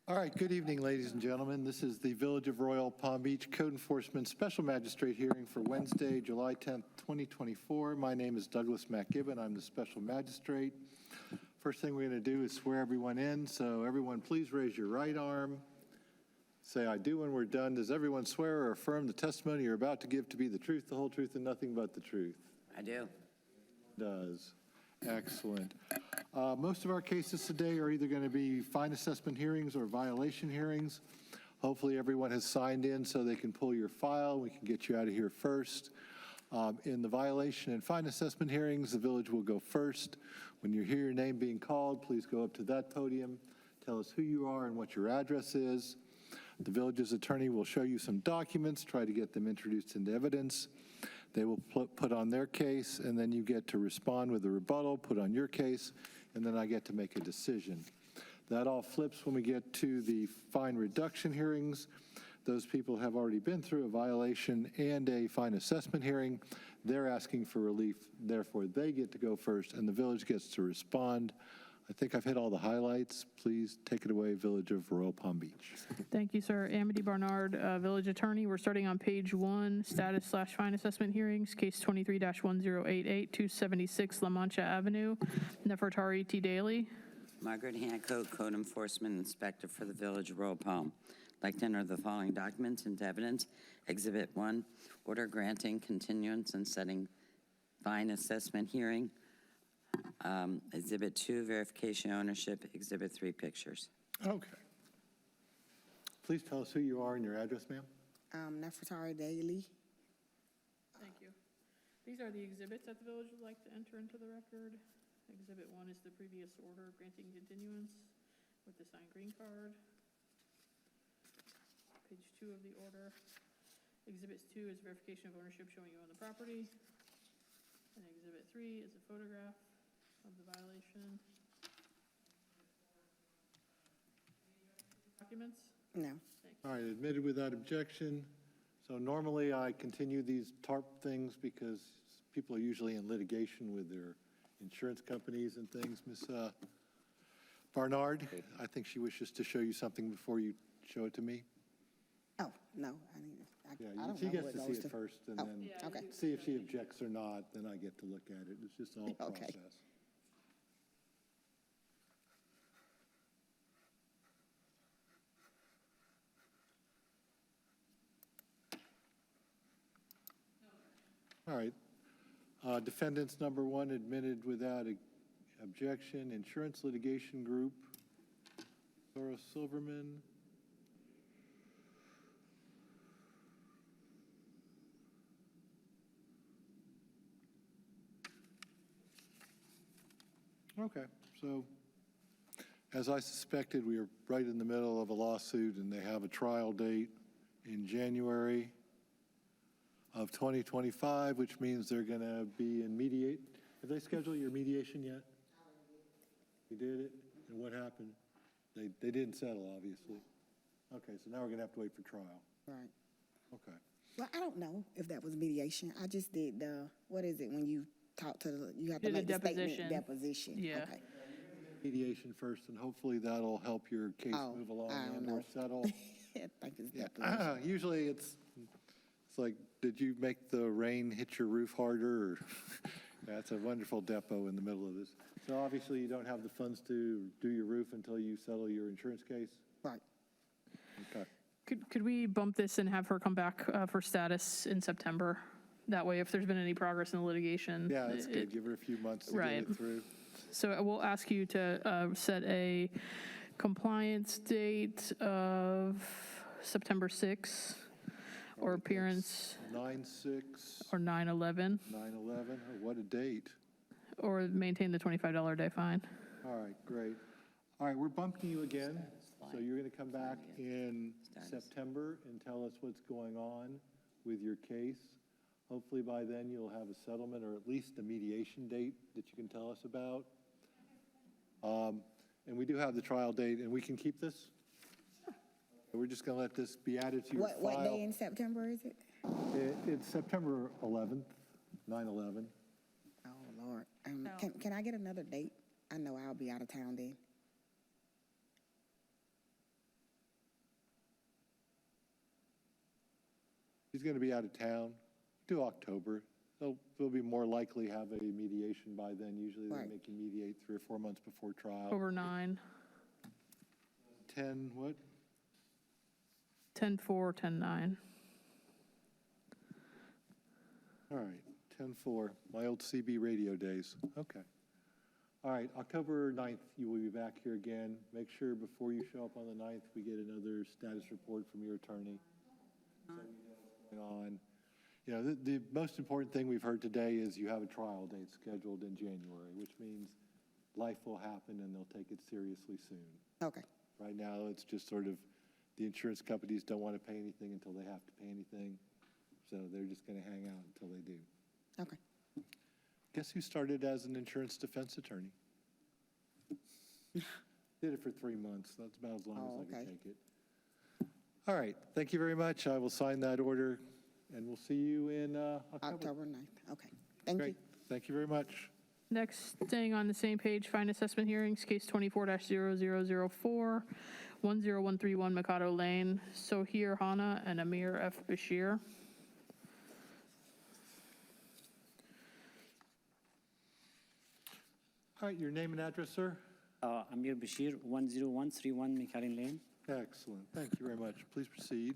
All right, good evening, ladies and gentlemen. This is the Village of Royal Palm Beach Code Enforcement Special Magistrate hearing for Wednesday, July 10th, 2024. My name is Douglas McGibbon. I'm the Special Magistrate. First thing we're going to do is swear everyone in. So everyone, please raise your right arm. Say, I do when we're done. Does everyone swear or affirm the testimony you're about to give to be the truth, the whole truth, and nothing but the truth? I do. Does. Excellent. Most of our cases today are either going to be fine assessment hearings or violation hearings. Hopefully everyone has signed in so they can pull your file. We can get you out of here first. In the violation and fine assessment hearings, the village will go first. When you hear your name being called, please go up to that podium. Tell us who you are and what your address is. The village's attorney will show you some documents, try to get them introduced into evidence. They will put on their case, and then you get to respond with a rebuttal, put on your case, and then I get to make a decision. That all flips when we get to the fine reduction hearings. Those people have already been through a violation and a fine assessment hearing. They're asking for relief, therefore they get to go first, and the village gets to respond. I think I've hit all the highlights. Please take it away, Village of Royal Palm Beach. Thank you, sir. Amity Barnard, Village Attorney. We're starting on page 1, status/fine assessment hearings, case 23-1088, 276 La Mancha Avenue. Nefertari T. Daly. Margaret Hancock, Code Enforcement Inspector for the Village of Royal Palm. I'd like to enter the following documents into evidence. Exhibit 1, order granting continuance and setting fine assessment hearing. Exhibit 2, verification ownership. Exhibit 3, pictures. Okay. Please tell us who you are and your address, ma'am. Nefertari Daly. Thank you. These are the exhibits that the village would like to enter into the record. Exhibit 1 is the previous order granting continuance with the signed green card. Page 2 of the order. Exhibit 2 is verification of ownership showing you own the property. And Exhibit 3 is a photograph of the violation. Documents? No. All right, admitted without objection. So normally I continue these TARP things because people are usually in litigation with their insurance companies and things. Ms. Barnard, I think she wishes to show you something before you show it to me. Oh, no. I don't She know gets what to see those it two- first and Oh, then okay. see if she objects or not, then I get to look at it. It's just all Okay. process. All right. Defendants number 1 admitted without objection. Insurance Litigation Group, Laura Silverman. Okay, so as I suspected, we are right in the middle of a lawsuit and they have a trial date in January of 2025, which means they're going to be in mediate. Have they scheduled your mediation yet? You did it? And what happened? They didn't settle, obviously. Okay, so now we're going to have to wait for trial. Right. Okay. Well, I don't know if that was mediation. I just did what is it when you talk to you have to Did a make the deposition. statement, deposition. Yeah. Okay. Mediation first, and hopefully that'll help your case Oh, move along I don't and or know. settle. I think it's Yeah. deposition. Usually it's like, did you make the rain hit your roof harder? Or that's a wonderful depot in the middle of this. So obviously you don't have the funds to do your roof until you settle your insurance case? Right. Okay. Could we bump this and have her come back for status in September? That way, if there's been any progress in the litigation. Yeah, that's good. Give her a few months to Right. get it through. So we'll ask you to set a compliance date of September 6th or appearance 9/6, or 9/11 9/11. Oh, what a date. or maintain the $25 a day fine. All right, great. All right, we're bumping you again. So you're going to come back in September and tell us what's going on with your case. Hopefully by then you'll have a settlement or at least a mediation date that you can tell us about. And we do have the trial date, and we can keep this? We're just going to let this be added to your file. What day in September is it? It's September 11th, 9/11. Oh, Lord. Can I get another date? I know I'll be out of town then. he's going to be out of town, do October. They'll be more likely have a mediation by then. Usually they Right. make you mediate 3 or 4 months before trial. October 9, 10, what? 10/4, 10/9. All right, 10/4, my old CB radio days. Okay. All right, October 9th, you will be back here again. Make sure before you show up on the 9th, we get another status report from your attorney. So we know what's going on. You know, the most important thing we've heard today is you have a trial date scheduled in January, which means life will happen and they'll take it seriously soon. Okay, Right now, it's just sort of, the insurance companies don't want to pay anything until they have to pay anything. So they're just going to hang out until they do. okay. Guess who started as an insurance defense attorney? Did it for 3 months. That's about as long as I okay. can take it. All right, thank you very much. I will sign that order, and we'll see you in October. October 9th, okay. Thank you. Great, thank you very much. Next, staying on the same page, fine assessment hearings, case 24-0004, 10131 Mikado Lane, Sohir Hana and Amir F. Bashir. All right, your name and address, sir? Amir Bashir, 10131 McAllen Lane. Excellent, thank you very much. Please proceed.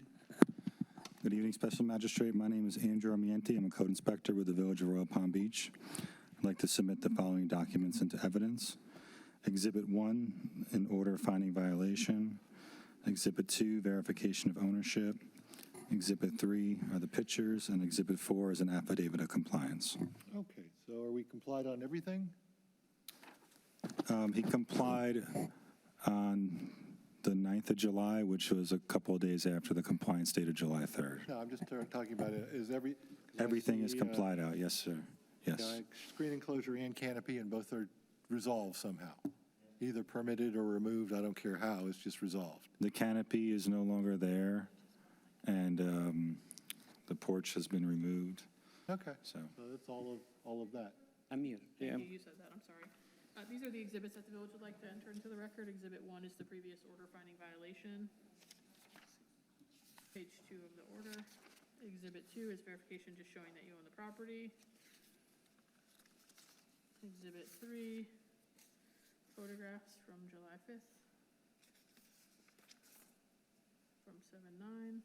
Good evening, Special Magistrate. My name is Andrew Armienti. I'm a code inspector with the Village of Royal Palm Beach. I'd like to submit the following documents into evidence. Exhibit 1, an order finding violation. Exhibit 2, verification of ownership. Exhibit 3 are the pictures, and Exhibit 4 is an affidavit of compliance. Okay, so are we complied on everything? He complied on the 9th of July, which was a couple of days after the compliance date of July 3rd. No, I'm just talking about it. Is 'cause I Everything is see, complied out, yes, sir. Yes. Screen enclosure and canopy, and both are resolved somehow. Either permitted or removed, I don't care how, it's just resolved. The canopy is no longer there, and the porch has been removed. Okay, So, so that's all of that. Amir, Thank you, you said that, I'm sorry. These are the exhibits that the village would like to enter into the record. Exhibit 1 is the previous order finding violation. Page 2 of the order. Exhibit 2 is verification just showing that you own the property. Exhibit 3, photographs from July 5th. From 7/9.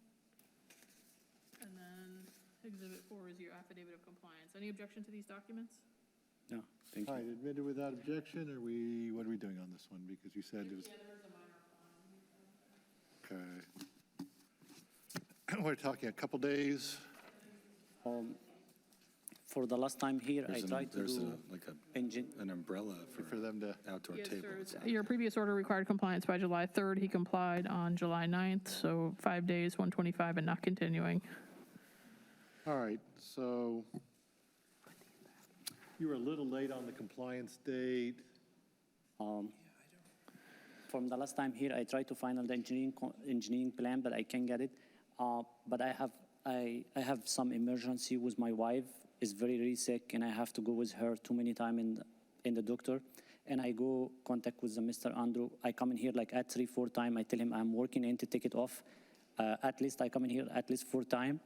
And then Exhibit 4 is your affidavit of compliance. Any objection to these documents? no, thank All you. right, admitted without objection, or what are we doing on this one? Because you said it was, Yeah, there was a minor fine. okay. We're talking a couple days. For the last time here, I tried to there's do an umbrella For them to, outdoor Yes, table. sir. Your previous order required compliance by July 3rd. He complied on July 9th, so 5 days, 125, and not continuing. all right, so you were a little late on the compliance date. From the last time here, I tried to find the engineering plan, but I can't get it. But I have some emergency with my wife. Is very sick, and I have to go with her too many times in the doctor. And I go contact with the Mr. Andrew. I come in here like at 3-4 times. I tell him I'm working and to take it off. At least I come in here at least 4 times.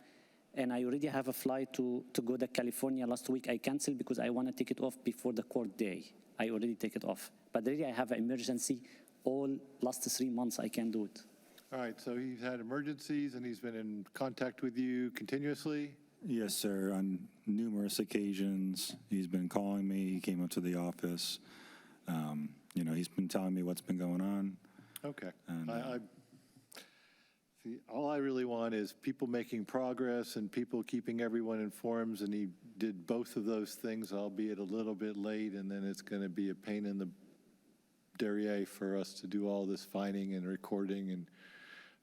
And I already have a flight to go to California last week. I canceled because I want to take it off before the court day. I already take it off. But really I have an emergency. All last 3 months I can't do it. All right, so he's had emergencies, and he's been in contact with you continuously? Yes, sir, on numerous occasions. He's been calling me. He came up to the office. He's been telling me what's been going on. Okay. And, See, all I really want is people making progress and people keeping everyone informed, and he did both of those things, albeit a little bit late, and then it's going to be a pain in the derriere for us to do all this finding and recording, and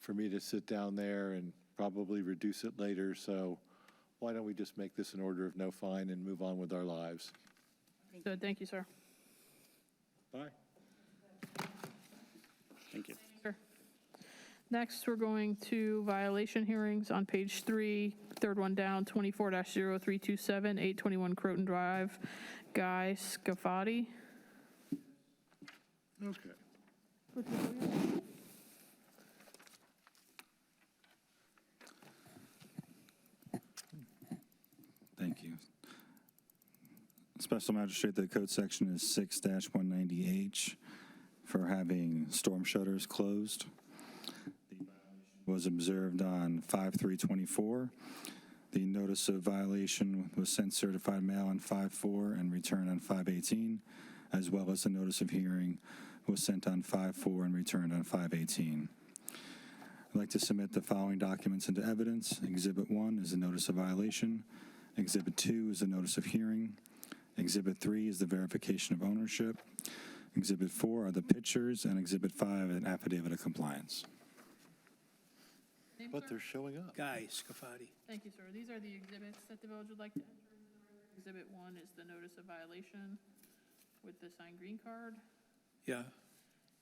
for me to sit down there and probably reduce it later. So why don't we just make this an order of no fine and move on with our lives? Good, thank you, sir. Bye. Thank you. Sure. Next, we're going to violation hearings on page 3, third one down, 24-0327, 821 Croton Drive, Guy Scafati. Okay. Special Magistrate, the code section is 6-190H for having storm shutters closed. The violation was observed on 5/3/24. The notice of violation was sent certified mail on 5/4 and returned on 5/18, as well as the notice of hearing was sent on 5/4 and returned on 5/18. I'd like to submit the following documents into evidence. Exhibit 1 is the notice of violation. Exhibit 2 is the notice of hearing. Exhibit 3 is the verification of ownership. Exhibit 4 are the pictures, and Exhibit 5, an affidavit of compliance. Name, But sir? they're showing up. Guy Scafati. Thank you, sir. These are the exhibits that the village would like to enter into the record. Exhibit 1 is the notice of violation with the signed green card. Yeah,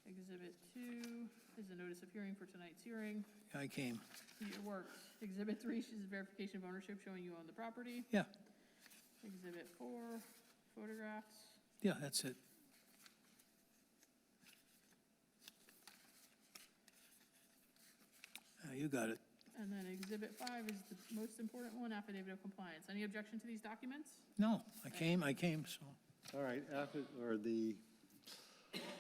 Exhibit 2 is the notice of hearing for tonight's hearing. I came. It works. Exhibit 3 is verification of ownership showing you own the property. Yeah, Exhibit 4, photographs. yeah, that's it. You got it. And then Exhibit 5 is the most important one, affidavit of compliance. Any objection to these documents? No, I came, so. All right, the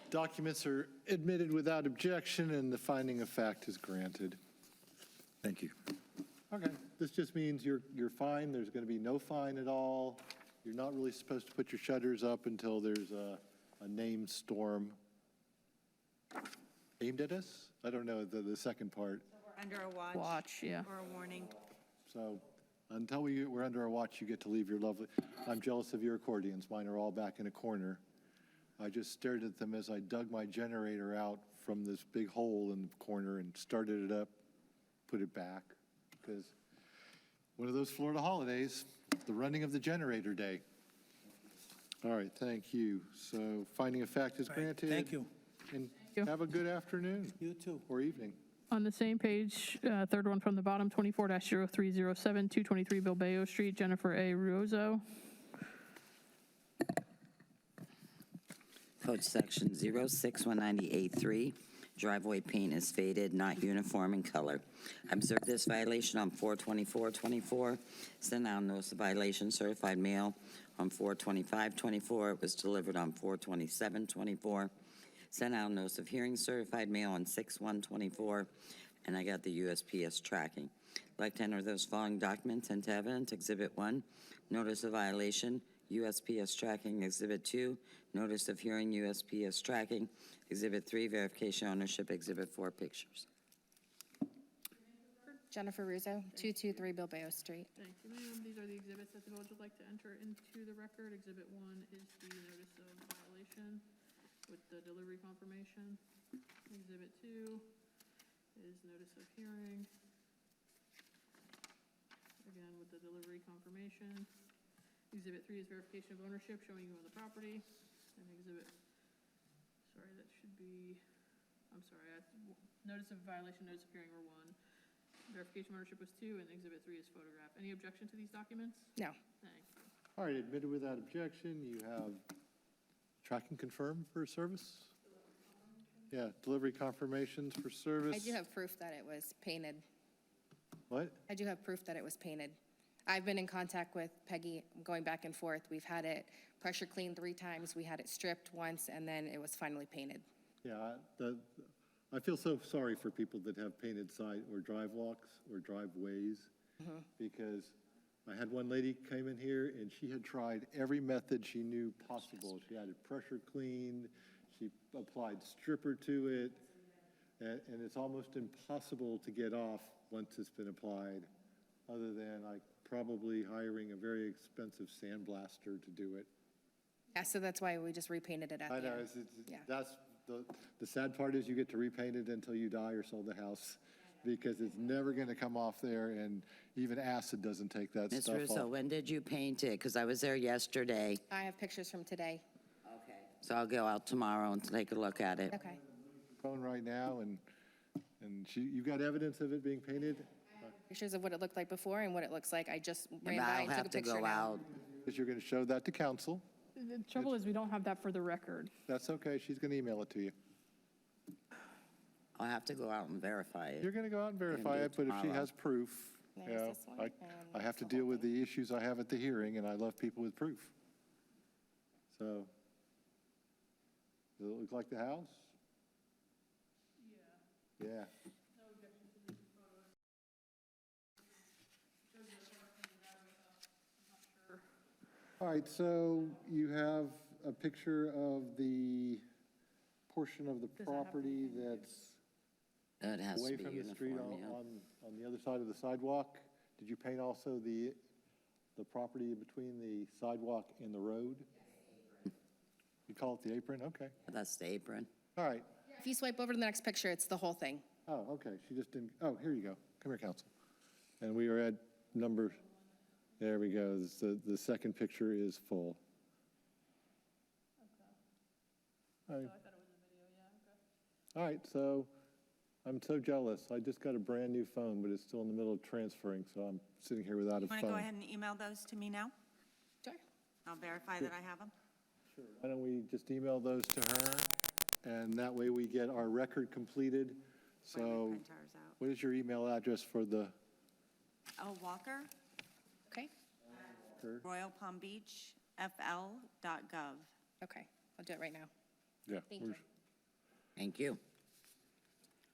documents are admitted without objection, and the finding of fact is granted. Thank you. Okay, this just means you're fine, there's going to be no fine at all. You're not really supposed to put your shutters up until there's a named storm aimed at us? I don't know the second part. Under a watch. Watch, yeah. Or a warning. So until we're under our watch, you get to leave your lovely, I'm jealous of your accordions. Mine are all back in a corner. I just stared at them as I dug my generator out from this big hole in the corner and started it up, put it back, because one of those Florida holidays, the running of the generator day. All right, thank you. So finding of fact is All right, granted. thank you. And you. have a good afternoon You too. or evening. On the same page, third one from the bottom, 24-0307, 223 Bilbao Street, Jennifer A. Ruozo. Code section 06-198-3, driveway paint is faded, not uniform in color. I observed this violation on 4/24/24, sent out notice of violation certified mail on 4/25/24, it was delivered on 4/27/24, sent out notice of hearing certified mail on 6/1/24, and I got the USPS tracking. I'd like to enter those following documents into evidence. Exhibit 1, notice of violation, USPS tracking. Exhibit 2, notice of hearing, USPS tracking. Exhibit 3, verification ownership. Exhibit 4, pictures. Jennifer Russo, 223 Bilbao Street. Thank you, ma'am. These are the exhibits that the village would like to enter into the record. Exhibit 1 is the notice of violation with the delivery confirmation. Exhibit 2 is notice of hearing. Again, with the delivery confirmation. Exhibit 3 is verification of ownership showing you own the property. And that should be, notice of violation, notice of hearing were 1. Verification of ownership was 2, and Exhibit 3 is photograph. Any objection to these documents? No. Thank you. All right, admitted without objection. You have tracking confirmed for service? Yeah, delivery confirmations for service. I do have proof that it was painted. What? I do have proof that it was painted. I've been in contact with Peggy, going back and forth. We've had it pressure cleaned 3 times. We had it stripped once, and then it was finally painted. Yeah, I feel so sorry for people that have painted side or drive walks or driveways, because I had one lady came in here and she had tried every method she knew possible. She had it pressure cleaned, she applied stripper to it, and it's almost impossible to get off once it's been applied, other than like probably hiring a very expensive sandblaster to do it. Yeah, so that's why we just repainted it at I the know, end. Yeah. that's, the sad part is you get to repaint it until you die or sell the house, because it's never gonna come off there, and even acid doesn't take that Ms. stuff Russo, off. when did you paint it? Because I was there yesterday. I have pictures from today. Okay. So I'll go out tomorrow and take a look at it. Okay. Phone right now, and you got evidence of it being painted? Pictures of what it looked like before and what it looks like. I just ran And by I'll and took have a to picture go now. out. Because you're gonna show that to council. The trouble is, we don't have that for the record. That's okay, she's gonna email it to you. I'll have to go out and verify You're it. gonna go out and verify do it, but if she tomorrow. has proof, There's you know, this one, I and have to that's the deal whole with the issues I have at the hearing, and I love people with proof. So, does it look like the house? Yeah. Yeah. All right, so you have a picture of the portion of the property that's It has away to be from the street uniform, yeah. on the other side of the sidewalk. Did you paint also the property between the sidewalk and the road? You call it the apron? Okay. That's the apron. All right. If you swipe over to the next picture, it's the whole thing. Oh, okay. She just didn't, oh, here you go. Come here, counsel. And we are at number, there we go. The second picture is full. All right, so I'm so jealous. I just got a brand new phone, but it's still in the middle of transferring, so I'm sitting here without a You want to go phone. ahead and email those to me now? Sure. I'll verify that I have them. Why don't we just email those to her, and that way we get our record completed. Before we So print ours out. what is your email address for the, Oh, Walker, Okay, Royal Palm Beach, FL.gov. okay. I'll do it right now. yeah. Thank we're- you. Thank you.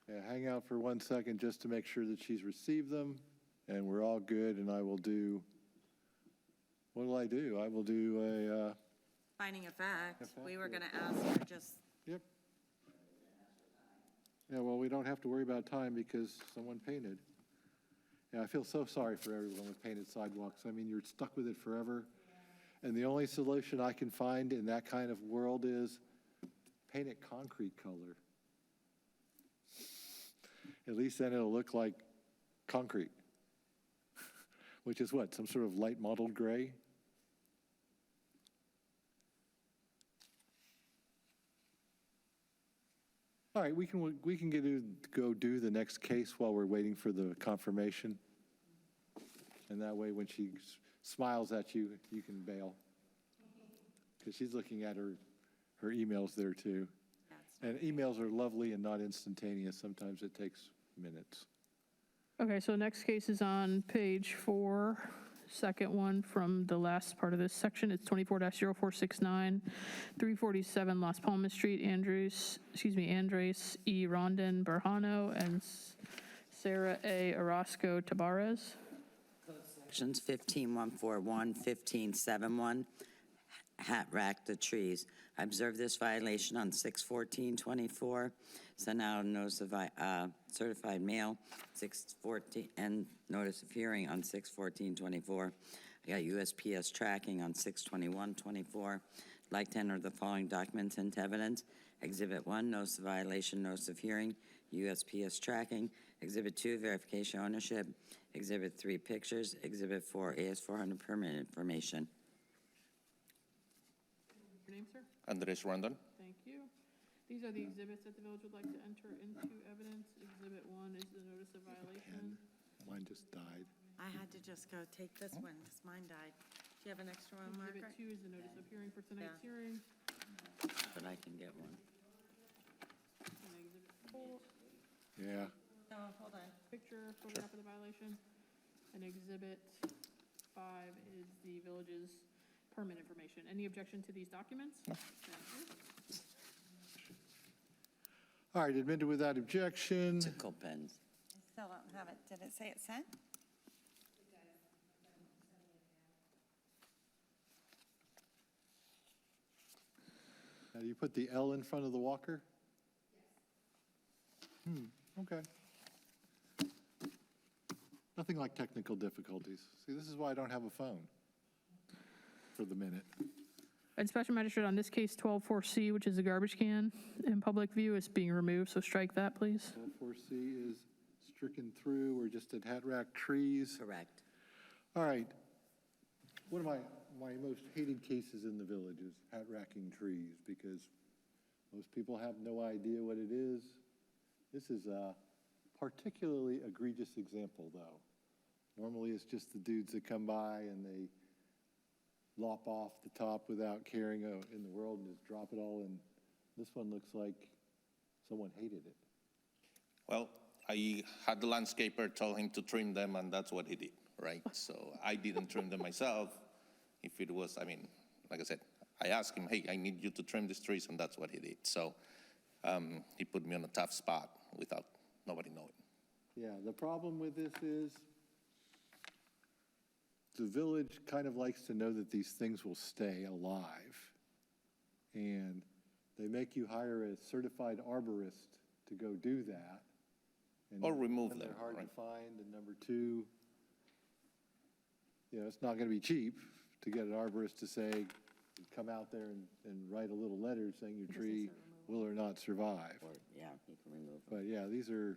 Yeah, hang out for 1 second just to make sure that she's received them, and we're all good, and I will do, what will I do? I will do a, Finding a fact, A fact, we were yeah. going to ask her just, yep. Yeah, well, we don't have to worry about time because someone painted. Yeah, I feel so sorry for everyone with painted sidewalks. I mean, you're stuck with it forever. And the only solution I can find in that kind of world is paint it concrete color. At least then it'll look like concrete, which is what, some sort of light mottled gray? All right, we can go do the next case while we're waiting for the confirmation. And that way, when she smiles at you, you can bail. Because she's looking at her emails there too. And emails are lovely and not instantaneous. Sometimes it takes minutes. Okay, so next case is on page 4, second one from the last part of this section. It's 24-0469, 347 Las Palmas Street, Andres E. Rondon Berjano and Sarah A. Orozco Tabarez. Sections 15141, 1571, hat rack the trees. I observed this violation on 6/14/24, sent out a notice of certified mail, 6/14, and notice of hearing on 6/14/24. I got USPS tracking on 6/21/24. Like to enter the following documents into evidence. Exhibit 1, notice of violation, notice of hearing, USPS tracking. Exhibit 2, verification ownership. Exhibit 3, pictures. Exhibit 4, AS400 permit information. Your name, sir? Andres Rondon. Thank you. These are the exhibits that the village would like to enter into evidence. Exhibit 1 is the notice of violation. Mine just died. I had to just go take this one because mine died. Do you have an extra one, Margaret? Exhibit 2 is the notice of hearing for tonight's Yeah. hearing. But I can get one. And exhibit 4, Yeah. No, hold on. picture, photograph of the violation. And exhibit 5 is the village's permit information. Any objection to these documents? No. Thank you. All right, admitted without objection. Tickle pens. I still don't have it. Did it say it sent? Now, you put the L in front of the walker? Okay. Nothing like technical difficulties. See, this is why I don't have a phone for the minute. And Special Magistrate, on this case, 12-4C, which is a garbage can in public view, is being removed, so strike that, please. 4C is stricken through. We're just at hat rack trees. Correct. All right. One of my most hated cases in the village is hat racking trees because most people have no idea what it is. This is a particularly egregious example, though. Normally, it's just the dudes that come by and they lop off the top without caring in the world and just drop it all in. This one looks like someone hated it. Well, I had the landscaper tell him to trim them, and that's what he did, right? So I didn't trim them myself. If it was, I mean, like I said, I asked him, hey, I need you to trim these trees, and that's what he did. So he put me on a tough spot without nobody knowing. Yeah, the problem with this is the village kind of likes to know that these things will stay alive. And they make you hire a certified arborist to go do that. And Or remove one, them, they're hard to right. find, and number two, it's not going to be cheap to get an arborist to say, come out there and write a little letter saying your tree will or not survive. Or, yeah, you can remove But yeah, these are,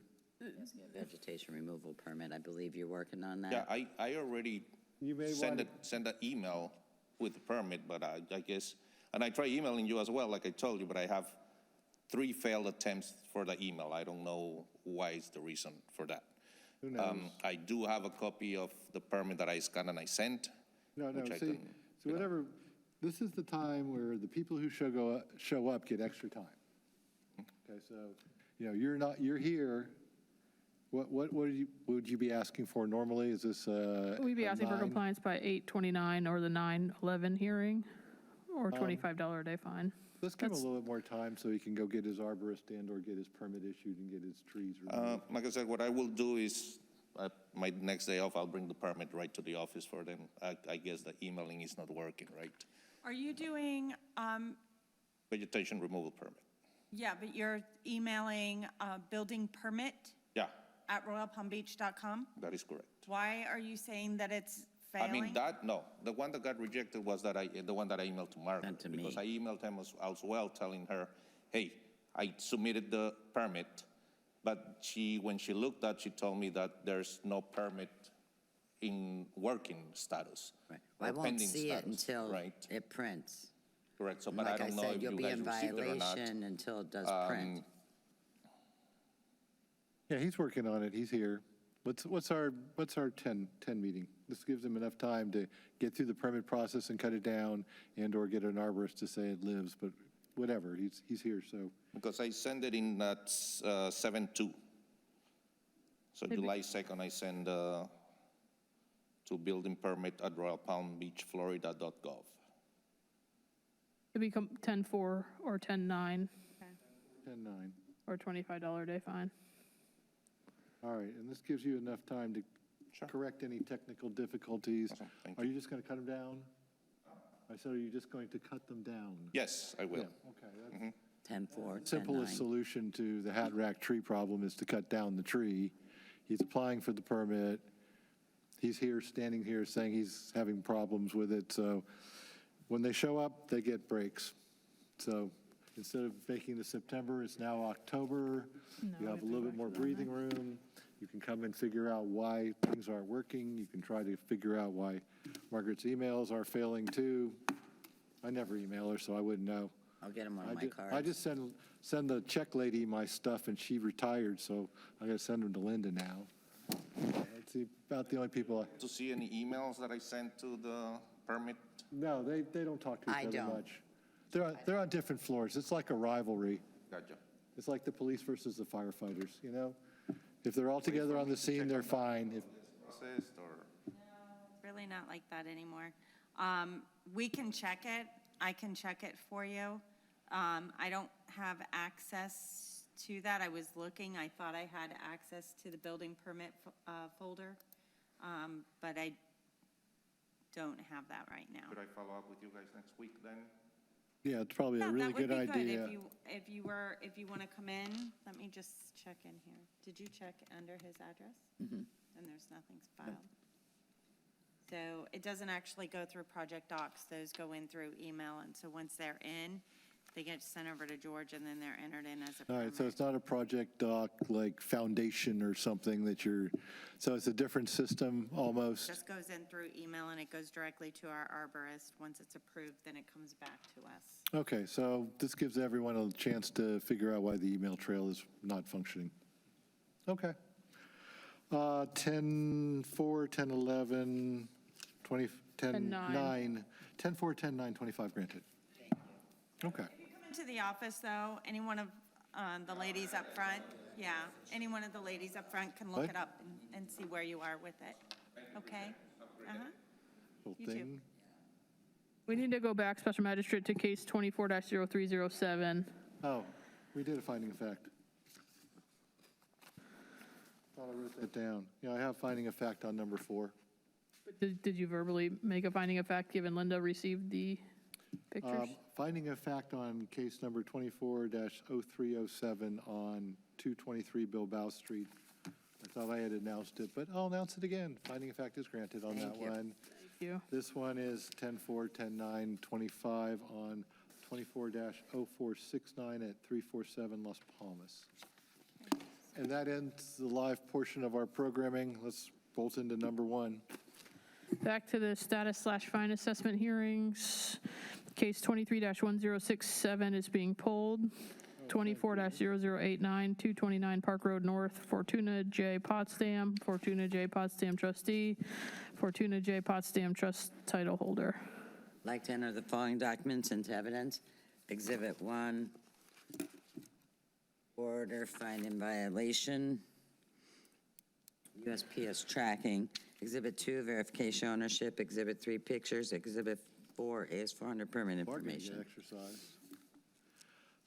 vegetation removal permit. I believe you're working on that. Yeah, I already you may send want an email with the permit, but I guess, and I try emailing you as well, like I told you, but I have 3 failed attempts for the email. I don't know why is the reason for that. who knows? I do have a copy of the permit that I scanned and I sent. No, which I see, can, so whatever, this is the time where the people who show up get extra time. Okay, so, you're here, what would you be asking for normally? Is this We'd be asking for 9? compliance by 8/29 or the 9/11 hearing, or $25 a day fine. Let's give him a little bit more time so he can go get his arborist and/or get his permit issued and get his trees removed. Like I said, what I will do is, my next day off, I'll bring the permit right to the office for them. I guess the emailing is not working, right? Are you doing, Vegetation removal permit. yeah, but you're emailing building permit Yeah, at royalpalmbeach.com? that is correct. Why are you saying that it's I failing? mean, no, the one that got rejected was the one that I emailed to Margaret. And to me. Because I emailed him as well, telling her, hey, I submitted the permit, but when she looked at, she told me that there's no permit in working status. Right. Well, I or won't pending see it status, until right? it prints. Correct, so, but I Like I don't know said, if you'll you be guys in received it or not. violation until it does print. Yeah, he's working on it, he's here. What's our 10 meeting? This gives him enough time to get through the permit process and cut it down and/or get an arborist to say it lives, but whatever, he's here, so. Because I sent it in at 7/2. So July 2nd, I send to building permit at royalpalmbeachflorida.gov. It'd become 10/4 or 10/9 10-9. or $25 a day fine. All right, and this gives you enough time to Sure. correct any technical difficulties. Awesome, thank Are you just going to cut them down? I said, are you just going to cut them down? Yes, I will. Yeah, okay, that's 10/4, the simplest 10/9. solution to the hat rack tree problem is to cut down the tree. He's applying for the permit. He's here, standing here, saying he's having problems with it, so when they show up, they get breaks. So instead of making the September, it's now October. You have a little bit more breathing room. You can come and figure out why things aren't working. You can try to figure out why Margaret's emails are failing too. I never email her, so I wouldn't know. I'll get him one of my cards. I just send the check lady my stuff, and she retired, so I got to send them to Linda now. It's about the only people. To see any emails that I sent to the permit? No, they don't talk to I each other don't. much. They're on different floors. It's like a rivalry. Gotcha. It's like the police versus the firefighters, you know? If they're all together on the scene, they're fine. Assist or? Really not like that anymore. We can check it. I can check it for you. I don't have access to that. I was looking, I thought I had access to the building permit folder, but I don't have that right now. Could I follow up with you guys next week then? Yeah, it's probably a Yeah, really that would good be idea. If you want to come in, let me just check in here. Did you check under his address? And there's nothing's filed. So it doesn't actually go through Project Docs. Those go in through email, and so once they're in, they get sent over to George, and then they're entered in as a All permit. right, so it's not a project doc like foundation or something so it's a different system almost? Just goes in through email, and it goes directly to our arborist. Once it's approved, then it comes back to us. Okay, so this gives everyone a chance to figure out why the email trail is not functioning. Okay. 10-4, 10-11, 20, 10-9, 10-4, 10-9, 25 granted. Okay. If you come into the office, though, any one of the ladies up front, yeah, any one of the ladies up front can look What? it up and see where you are with it. Okay? Uh-huh. Little You too. thing. We need to go back, Special Magistrate, to case 24-0307. Oh, we did a finding of fact. Thought I wrote that down. Yeah, I have finding of fact on number 4. Did you verbally make a finding of fact, given Linda received the pictures? Finding of fact on case number 24-0307 on 223 Bilbao Street. I thought I had announced it, but I'll announce it again. Finding of fact is granted on that Thank you. one. Thank you. This one is 10-4, 10-9-25 on 24-0469 at 347 Las Palmas. And that ends the live portion of our programming. Let's bolt into number 1. Back to the status/fine assessment hearings. Case 23-1067 is being pulled. 24-0089, 229 Park Road North, Fortuna J. Potsdam, Fortuna J. Potsdam trustee, Fortuna J. Potsdam trust title holder. Like to enter the following documents into evidence. Exhibit 1, order finding violation, USPS tracking. Exhibit 2, verification ownership. Exhibit 3, pictures. Exhibit 4, AS400 permit Bargaining information. exercise.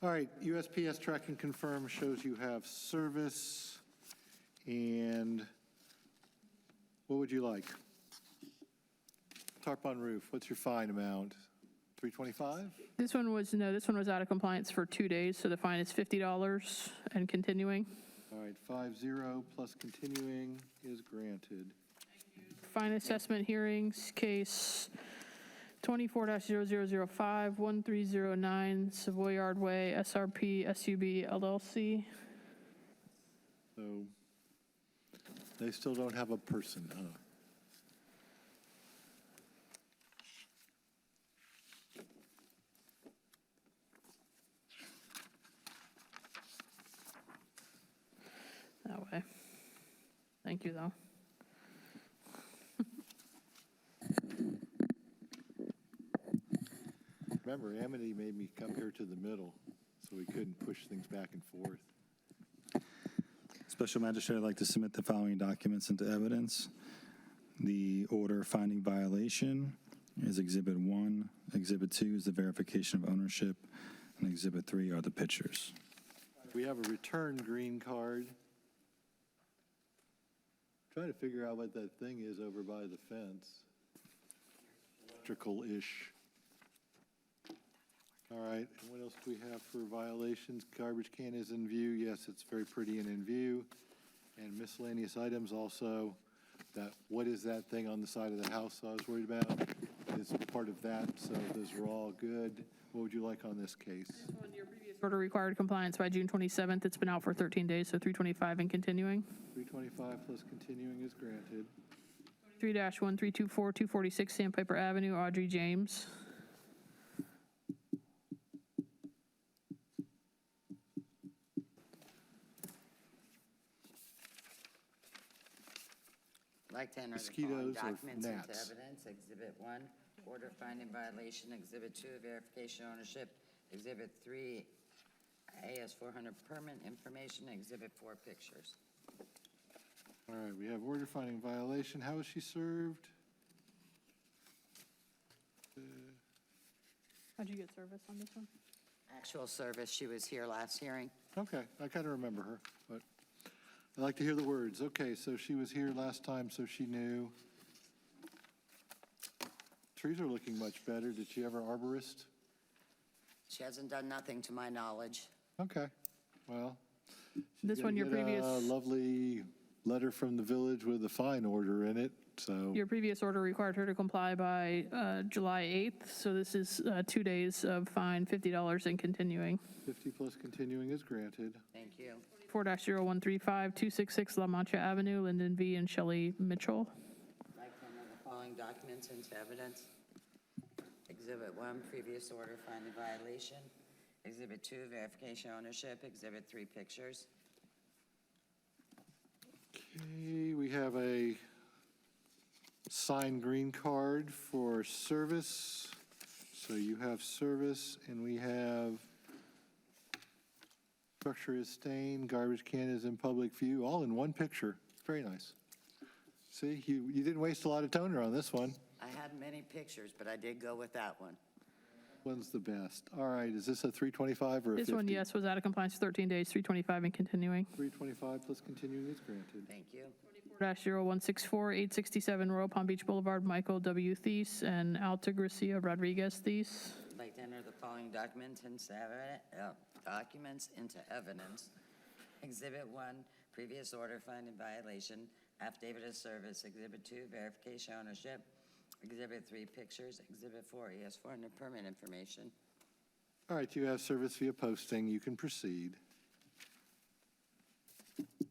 All right, USPS tracking confirm shows you have service. And what would you like? Tarp on roof, what's your fine amount? $325? This one was out of compliance for 2 days, so the fine is $50 and continuing. All right, 5-0 plus continuing is granted. Fine assessment hearings, case 24-0005, 1309 Savoyard Way, SRP SUB LLC. So they still don't have a person, huh? That way. Thank you, though. Remember, Amity made me come here to the middle, so we couldn't push things back and forth. Special Magistrate, I'd like to submit the following documents into evidence. The order finding violation is Exhibit 1. Exhibit 2 is the verification of ownership, and Exhibit 3 are the pictures. We have a return green card. Trying to figure out what that thing is over by the fence. Electrical-ish. All right, and what else do we have for violations? Garbage can is in view. Yes, it's very pretty and in view. And miscellaneous items also. That, what is that thing on the side of the house I was worried about? Is part of that, so those are all good. What would you like on this case? Your previous order required compliance by June 27th. It's been out for 13 days, so 325 and continuing. 325 plus continuing is granted. 3-1324, 246 Sandpiper Avenue, Audrey James. Like to enter the following Mosquitoes or documents into gnats? evidence. Exhibit 1, order finding violation. Exhibit 2, verification ownership. Exhibit 3, AS400 permit information. Exhibit 4, pictures. All right, we have order finding violation. How was she served? How'd you get service on this one? Actual service, she was here last hearing. Okay, I kind of remember her, but I like to hear the words. Okay, so she was here last time, so she knew. Trees are looking much better. Did she ever arborist? She hasn't done nothing to my knowledge. Okay, well. she's This gonna one, your get a previous- lovely letter from the village with a fine order in it, so. Your previous order required her to comply by July 8th, so this is 2 days of fine, $50 and continuing. 50 plus continuing is granted. Thank you. 4-0135, 266 La Mancha Avenue, Lyndon V. and Shelley Mitchell. Like to enter the following documents into evidence. Exhibit 1, previous order finding violation. Exhibit 2, verification ownership. Exhibit 3, pictures. Okay, we have a signed green card for service. So you have service, and we have structure is stained, garbage can is in public view, all in one picture. Very nice. See, you didn't waste a lot of toner on this one. I had many pictures, but I did go with that one. One's the best. All right, is this a 325 or a 50? This one, yes, was out of compliance for 13 days, 325 and continuing. 325 plus continuing is granted. Thank you. 24-0164, 867 Royal Palm Beach Boulevard, Michael W. Thies and Altagracia Rodriguez Thies. I'd like to enter the following documents into evidence. Exhibit 1, previous order finding violation, affidavit of service. Exhibit 2, verification ownership. Exhibit 3, pictures. Exhibit 4, ES4 under permit information. All right, you have service via posting. You can proceed.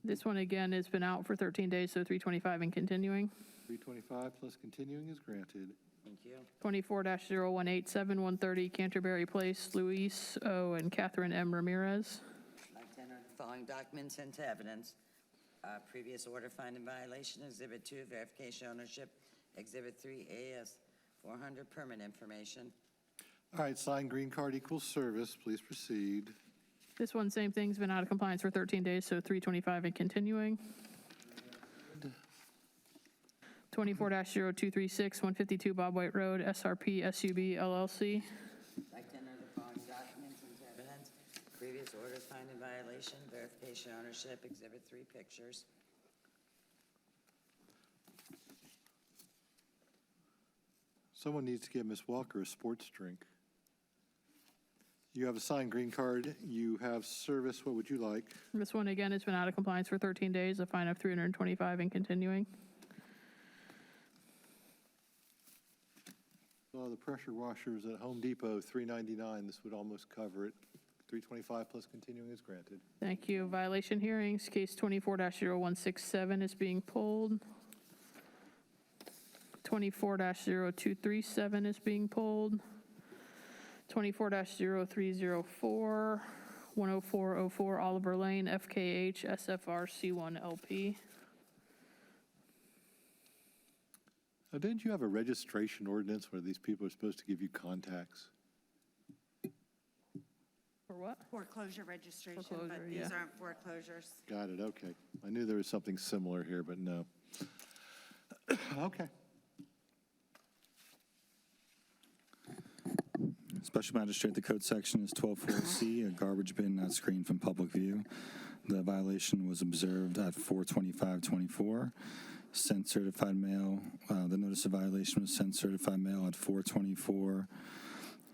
This one, again, has been out for 13 days, so 325 and continuing. 325 plus continuing is granted. Thank you. 24-0187, 130 Canterbury Place, Luis O. and Catherine M. Ramirez. I'd like to enter the following documents into evidence. Previous order finding violation. Exhibit 2, verification ownership. Exhibit 3, AS 400 permit information. All right, signed green card equals service. Please proceed. This one, same thing, has been out of compliance for 13 days, so 325 and continuing. 24-0236, 152 Bob White Road, SRP SUB LLC. I'd like to enter the following documents into evidence. Previous order finding violation, verification ownership, Exhibit 3, pictures. Someone needs to give Ms. Walker a sports drink. You have a signed green card. You have service. What would you like? This one, again, has been out of compliance for 13 days, a fine of 325 and continuing. Well, the pressure washers at Home Depot, $3.99. This would almost cover it. 325 plus continuing is granted. Thank you. Violation hearings, case 24-0167 is being pulled. 24-0237 is being pulled. 24-0304, 10404 Oliver Lane, FKH SFR C1LP. Now, didn't you have a registration ordinance where these people are supposed to give you contacts? For what? Foreclosure registration, but Foreclosure, these yeah. aren't foreclosures. Got it, okay. I knew there was something similar here, but no. Okay. Special Magistrate, the code section is 124C, a garbage bin not screened from public view. The violation was observed at 4/25/24. Sent certified mail. The notice of violation was sent certified mail at 4/24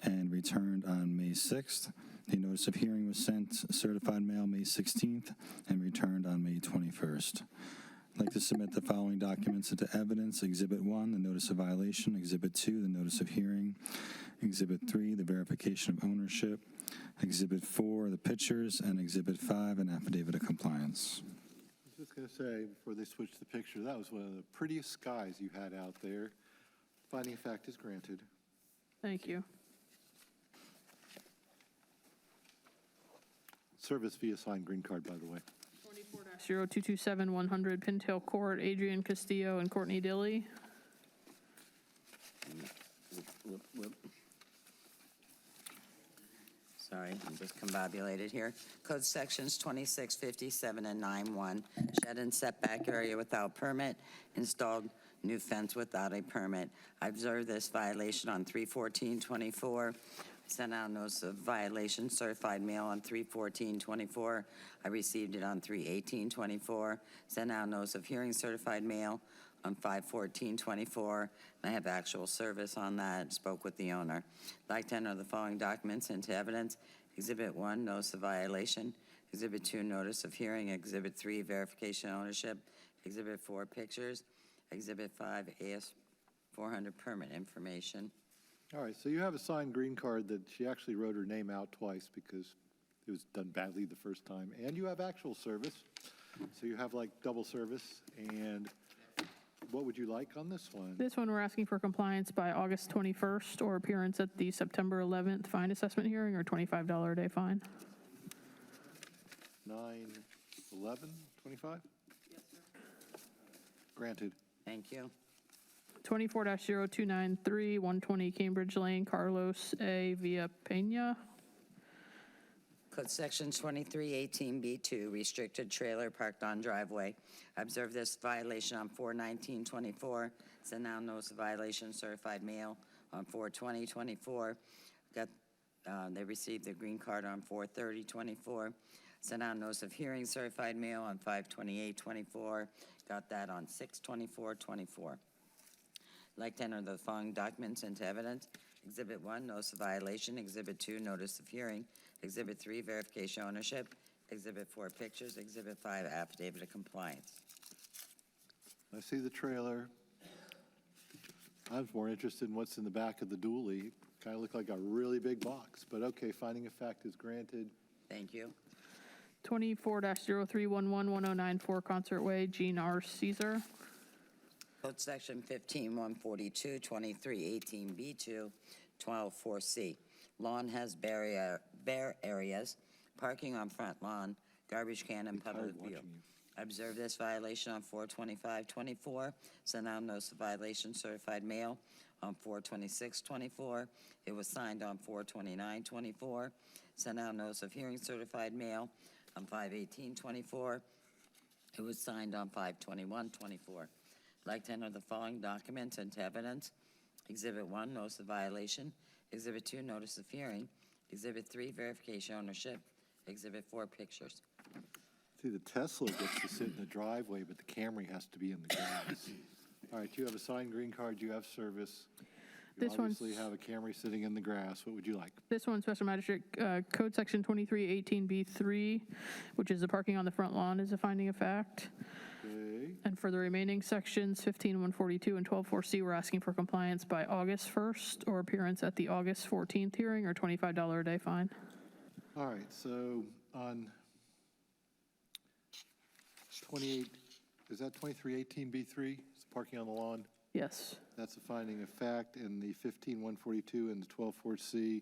and returned on May 6th. The notice of hearing was sent certified mail May 16th and returned on May 21st. I'd like to submit the following documents into evidence. Exhibit 1, the notice of violation. Exhibit 2, the notice of hearing. Exhibit 3, the verification of ownership. Exhibit 4, the pictures. And Exhibit 5, an affidavit of compliance. I was just going to say, before they switched the picture, that was one of the prettiest skies you had out there. Finding of fact is granted. Thank you. Service via signed green card, by the way. 24-0227, 100 Pintail Court, Adrian Castillo and Courtney Dilly. Sorry, I'm just combobulated here. Code sections 2657 and 91, shed and setback area without permit, installed new fence without a permit. I observed this violation on 3/14/24. Sent out notice of violation, certified mail on 3/14/24. I received it on 3/18/24. Sent out notice of hearing, certified mail on 5/14/24. And I have actual service on that. Spoke with the owner. I'd like to enter the following documents into evidence. Exhibit 1, notice of violation. Exhibit 2, notice of hearing. Exhibit 3, verification of ownership. Exhibit 4, pictures. Exhibit 5, AS 400 permit information. All right, so you have a signed green card that she actually wrote her name out twice because it was done badly the first time. And you have actual service. So you have like double service. And what would you like on this one? This one, we're asking for compliance by August 21st or appearance at the September 11th fine assessment hearing or $25 a day fine. 9/11/25? Yes, sir. Granted. Thank you. 24-0293, 120 Cambridge Lane, Carlos A. Villapena. Code Section 2318B2, restricted trailer parked on driveway. Observe this violation on 4/19/24. Send now notice of violation, certified mail on 4/20/24. They received their green card on 4/30/24. Sent out notice of hearing, certified mail on 5/28/24. Got that on 6/24/24. Like to enter the following documents into evidence. Exhibit 1, notice of violation. Exhibit 2, notice of hearing. Exhibit 3, verification ownership. Exhibit 4, pictures. Exhibit 5, affidavit of compliance. I see the trailer. I was more interested in what's in the back of the dually. Kind of looked like a really big box, but okay, finding of fact is granted. Thank you. 24-0311-1094 Concert Way, Gene R. Caesar. Code Section 15142, 2318B2, 124C. Lawn has bare areas, parking on front lawn, garbage can in public view. Observe this violation on 4/25/24. Send out notice of violation, certified mail on 4/26/24. It was signed on 4/29/24. Send out notice of hearing, certified mail on 5/18/24. It was signed on 5/21/24. Like to enter the following documents into evidence. Exhibit 1, notice of violation. Exhibit 2, notice of hearing. Exhibit 3, verification ownership. Exhibit 4, pictures. See, the Tesla gets to sit in the driveway, but the Camry has to be in the grass. All right, you have a signed green card, you have service. You This one's- obviously have a Camry sitting in the grass. What would you like? This one, Special Magistrate, Code Section 2318B3, which is the parking on the front lawn, is a finding of fact. Okay, And for the remaining sections, 15142 and 124C, we're asking for compliance by August 1st or appearance at the August 14th hearing or $25 a day fine. all right, so on 28, is that 2318B3? Is the parking on the lawn? Yes. That's a finding of fact, and the 15142 and the 124C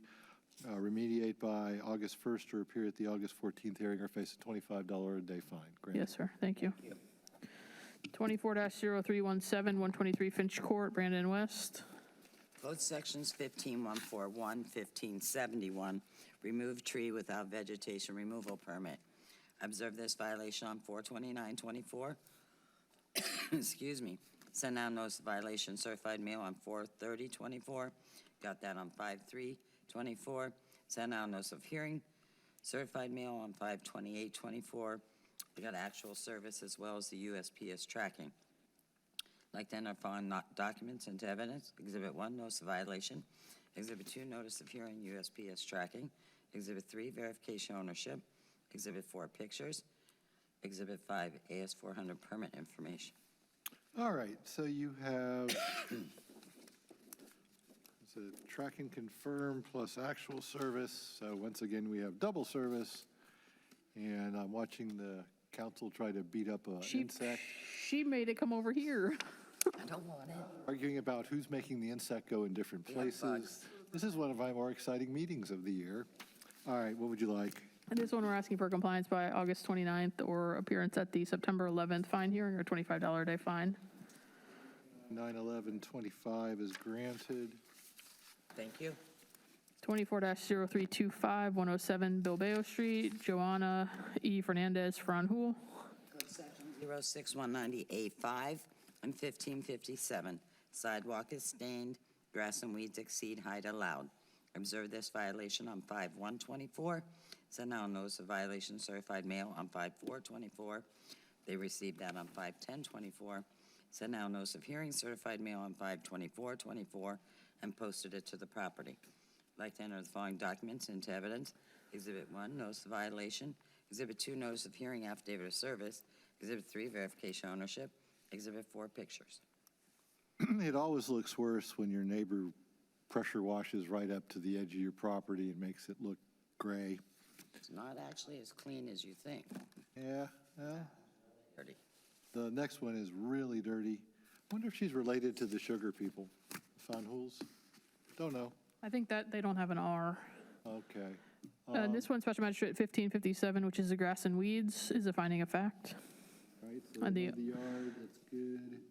remediate by August 1st or appear at the August 14th hearing or face a $25 a day fine. Granted. Yes, sir. Thank you. 24-0317, 123 Finch Court, Brandon West. Code Sections 15141, 1571, remove tree without vegetation removal permit. Observe this violation on 4/29/24. Excuse me. Send out notice of violation, certified mail on 4/30/24. Got that on 5/3/24. Send out notice of hearing, certified mail on 5/28/24. We got actual service as well as the USPS tracking. Like to enter following documents into evidence. Exhibit 1, notice of violation. Exhibit 2, notice of hearing, USPS tracking. Exhibit 3, verification ownership. Exhibit 4, pictures. Exhibit 5, AS400 permit information. All right, so you have it's a track and confirm plus actual service. So once again, we have double service. And I'm watching the council try to beat up an insect, She made it come over here. I don't want it. arguing about who's making the insect go in different Yeah, places. bugs. This is one of my more exciting meetings of the year. All right, what would you like? And this one, we're asking for compliance by August 29th or appearance at the September 11th fine hearing or $25 a day fine. 9/11/25 is granted. Thank you. 24-0325, 107 Bilbao Street, Joanna E. Fernandez Franjul. Code Section 06190A5 and 1557. Sidewalk is stained, grass and weeds exceed height allowed. Observe this violation on 5/1/24. Send out notice of violation, certified mail on 5/4/24. They received that on 5/10/24. Send out notice of hearing, certified mail on 5/24/24, and posted it to the property. Like to enter the following documents into evidence. Exhibit 1, notice of violation. Exhibit 2, notice of hearing, affidavit of service. Exhibit 3, verification ownership. Exhibit 4, pictures. It always looks worse when your neighbor pressure washes right up to the edge of your property and makes it look gray. It's not actually as clean as you think. Yeah, Dirty. the next one is really dirty. Wonder if she's related to the sugar people, Fanhuls? Don't know. I think that they don't have an R. Okay. And this one, Special Magistrate 1557, which is the grass and weeds, is a finding of fact. Right, so And the the- yard, that's good.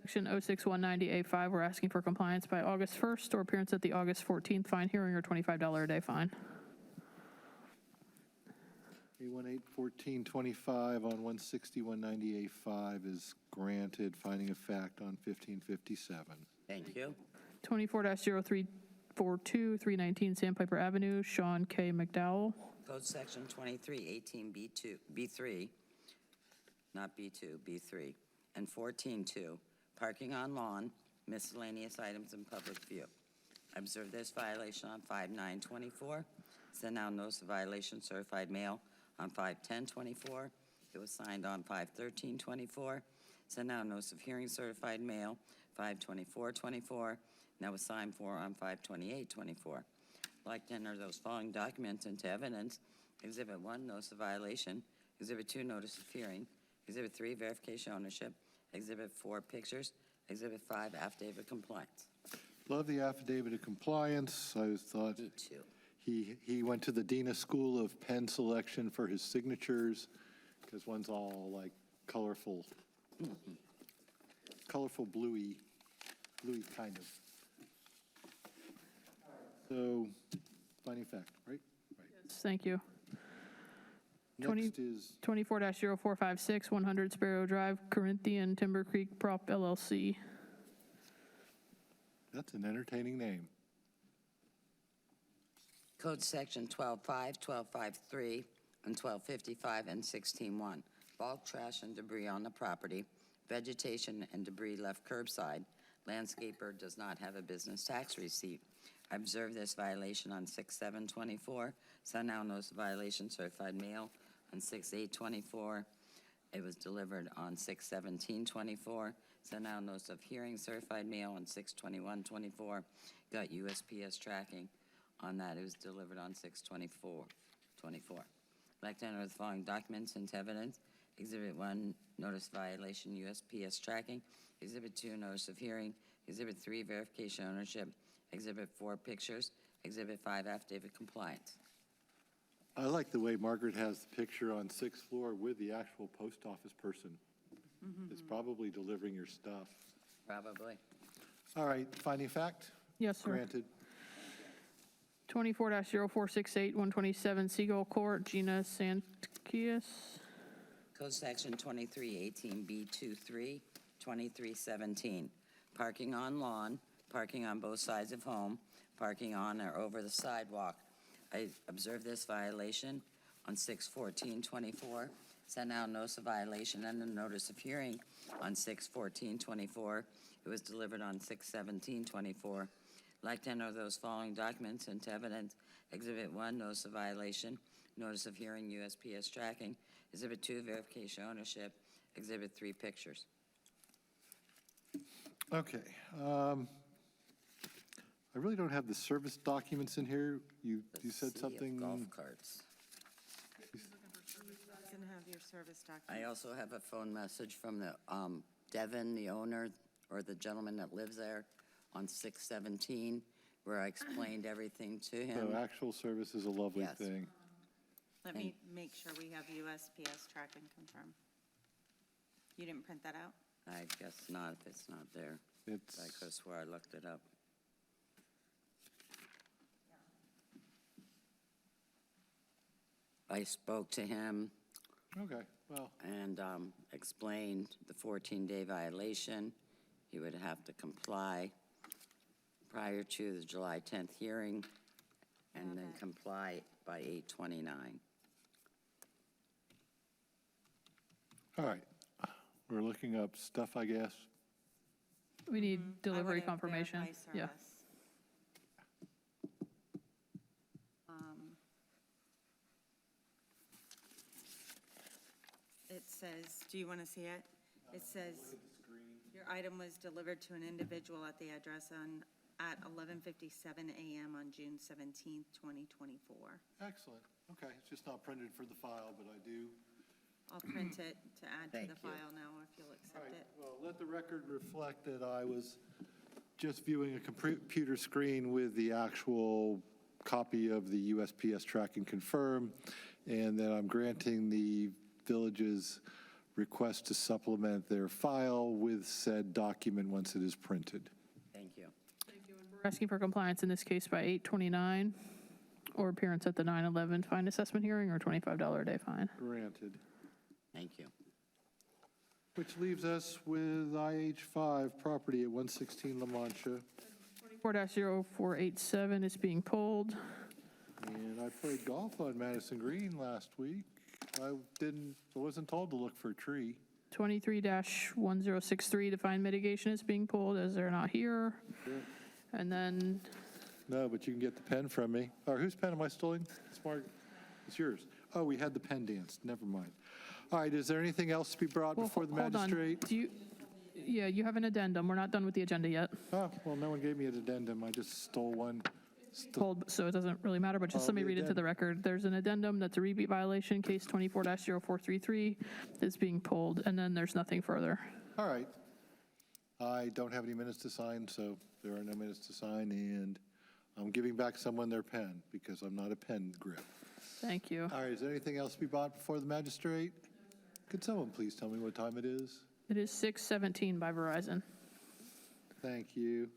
Section 06190A5, we're asking for compliance by August 1st or appearance at the August 14th fine hearing or $25 a day fine. A181425 on 160-190A5 is granted, finding of fact on 1557. Thank you. 24-0342, 319 Sandpiper Avenue, Sean K. McDowell. Code Section 2318B2, B3, not B2, B3, and 14.2, parking on lawn, miscellaneous items in public view. I observed this violation on 5/9/24. Sent out notice of violation certified mail on 5/10/24. It was signed on 5/13/24. Sent out notice of hearing certified mail 5/24/24. And that was signed for on 5/28/24. I'd like to enter those following documents into evidence. Exhibit 1, notice of violation. Exhibit 2, notice of hearing. Exhibit 3, verification ownership. Exhibit 4, pictures. Exhibit 5, affidavit compliance. Love the affidavit of compliance. I thought B2. he went to the Dina School of Pen Selection for his signatures, because one's all like colorful, bluey kind of. So, finding fact, right? Right. Thank you. 20 Next is 24-0456, 100 Sparrow Drive, Corinthian Timber Creek Prop LLC. That's an entertaining name. Code Section 12.5, 12.53, and 12.55, and 16.1. Bulk trash and debris on the property, vegetation and debris left curbside. Landscaper does not have a business tax receipt. I observed this violation on 6/7/24. Sent out notice of violation certified mail on 6/8/24. It was delivered on 6/17/24. Sent out notice of hearing certified mail on 6/21/24. Got USPS tracking on that. It was delivered on 6/24/24. I'd like to enter the following documents into evidence. Exhibit 1, notice violation, USPS tracking. Exhibit 2, notice of hearing. Exhibit 3, verification ownership. Exhibit 4, pictures. Exhibit 5, affidavit compliance. I like the way Margaret has the picture on 6th floor with the actual post office person. It's probably delivering your stuff. Probably. All right, finding fact? Yes, sir. Granted. 24-0468, 127 Seagull Court, Gina Santikias. Code Section 2318B23, 2317. Parking on lawn, parking on both sides of home, parking on or over the sidewalk. I observed this violation on 6/14/24. Sent out notice of violation and a notice of hearing on 6/14/24. It was delivered on 6/17/24. I'd like to enter those following documents into evidence. Exhibit 1, notice of violation. Notice of hearing, USPS tracking. Exhibit 2, verification ownership. Exhibit 3, pictures. Okay. I really don't have the service documents in here. You said Sea of something. Golf carts. Doesn't have your service document. I also have a phone message from the Devin, the owner, or the gentleman that lives there, on 6/17, where I explained everything to him. So actual service is a lovely Yes. thing. Let me make sure we have USPS track and confirm. You didn't print that out? I guess not, if it's not there. It's, I could have swore I looked it up. I spoke to him okay, well, and explained the 14-day violation. He would have to comply prior to the July 10th hearing and then comply by 8/29. all right. We're looking up stuff, I guess. We need I delivery would've confirmation. verified Yeah. service. It says, do you want to see it? It says, your item was delivered to an individual at the address at 11:57 a.m. on June 17th, 2024. Excellent. Okay, it's just not printed for the file, but I do. I'll print it to add to Thank the you. file now if you'll All accept right, it. well, let the record reflect that I was just viewing a computer screen with the actual copy of the USPS track and confirm, and that I'm granting the village's request to supplement their file with said document once it is printed. Thank you. We're asking for compliance in this case by 8/29. or appearance at the 9/11 fine assessment hearing, or $25 a day fine. Granted. Thank you. Which leaves us with IH5, property at 116 La Mancha. 4-0487 is being pulled. And I played golf on Madison Green last week. I wasn't told to look for a tree. 23-1063, defined mitigation is being pulled as they're not here. And then No, but you can get the pen from me. Or whose pen am I stealing? It's yours. Oh, we had the pen dance. Never mind. All right, is there anything else to be brought Well, before the hold on. magistrate? Yeah, you have an addendum. We're not done with the agenda yet. Oh, well, no one gave me an addendum. I just stole one. Pulled, so it doesn't really matter, but just let me the read it to the record. There's an addendum that's a repeat violation, case 24-0433 is being pulled, and then there's nothing further. All right. I don't have any minutes to sign, so there are no minutes to sign, and I'm giving back someone their pen because I'm not a pen grip. Thank you. All right, is there anything else to be brought before the magistrate? Could someone please tell me what time it is? It is 6:17 by Verizon. Thank you.